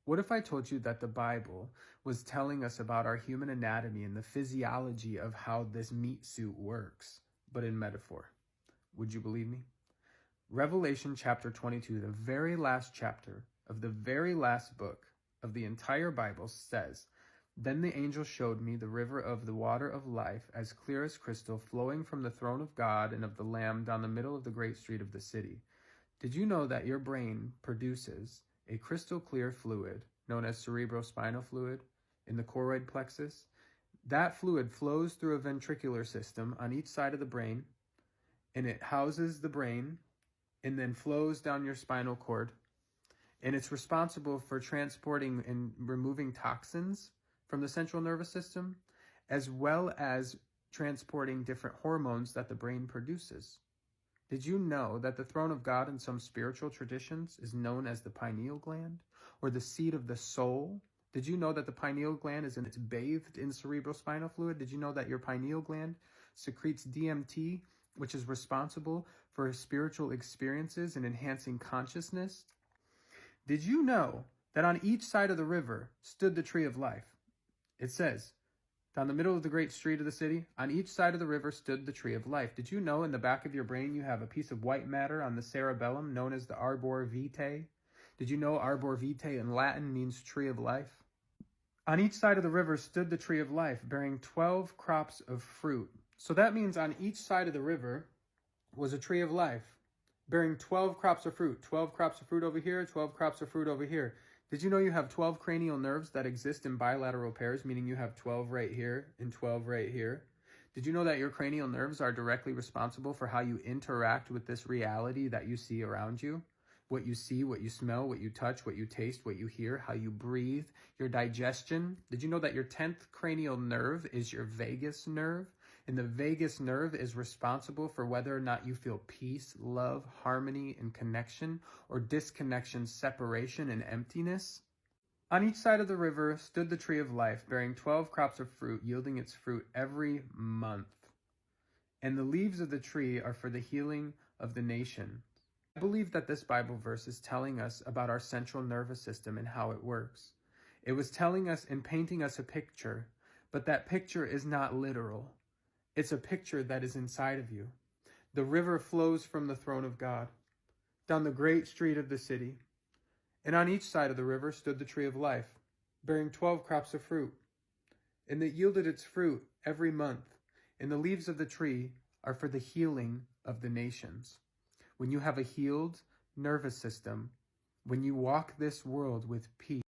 What if I told you that the Bible was telling us about our human anatomy and the physiology of how this meat suit works, but in metaphor? Would you believe me? Revelation chapter 22, the very last chapter of the very last book of the entire Bible says, "Then the angel showed me the river of the water of life, as clear as crystal, flowing from the throne of God and of the Lamb down the middle of the great street of the city." Did you know that your brain produces a crystal clear fluid known as cerebrospinal fluid in the choroid plexus? That fluid flows through a ventricular system on each side of the brain, and it houses the brain and then flows down your spinal cord. And it's responsible for transporting and removing toxins from the central nervous system, as well as transporting different hormones that the brain produces. Did you know that the throne of God in some spiritual traditions is known as the pineal gland, or the seat of the soul? Did you know that the pineal gland it's bathed in cerebrospinal fluid? Did you know that your pineal gland secretes DMT, which is responsible for spiritual experiences and enhancing consciousness? Did you know that on each side of the river stood the tree of life? It says, down the middle of the great street of the city, on each side of the river stood the tree of life. Did you know in the back of your brain you have a piece of white matter on the cerebellum known as the arbor vitae? Did you know arbor vitae in Latin means tree of life? On each side of the river stood the tree of life, bearing 12 crops of fruit. So that means on each side of the river was a tree of life, bearing 12 crops of fruit. 12 crops of fruit over here, 12 crops of fruit over here. Did you know you have 12 cranial nerves that exist in bilateral pairs, meaning you have 12 right here and 12 right here? Did you know that your cranial nerves are directly responsible for how you interact with this reality that you see around you? What you see, what you smell, what you touch, what you taste, what you hear, how you breathe, your digestion. Did you know that your 10th cranial nerve is your vagus nerve? And the vagus nerve is responsible for whether or not you feel peace, love, harmony, and connection, or disconnection, separation, and emptiness. On each side of the river stood the tree of life, bearing 12 crops of fruit, yielding its fruit every month. And the leaves of the tree are for the healing of the nation. I believe that this Bible verse is telling us about our central nervous system and how it works. It was telling us and painting us a picture, but that picture is not literal. It's a picture that is inside of you. The river flows from the throne of God down the great street of the city. And on each side of the river stood the tree of life, bearing 12 crops of fruit. And it yielded its fruit every month. And the leaves of the tree are for the healing of the nations. When you have a healed nervous system, when you walk this world with peace,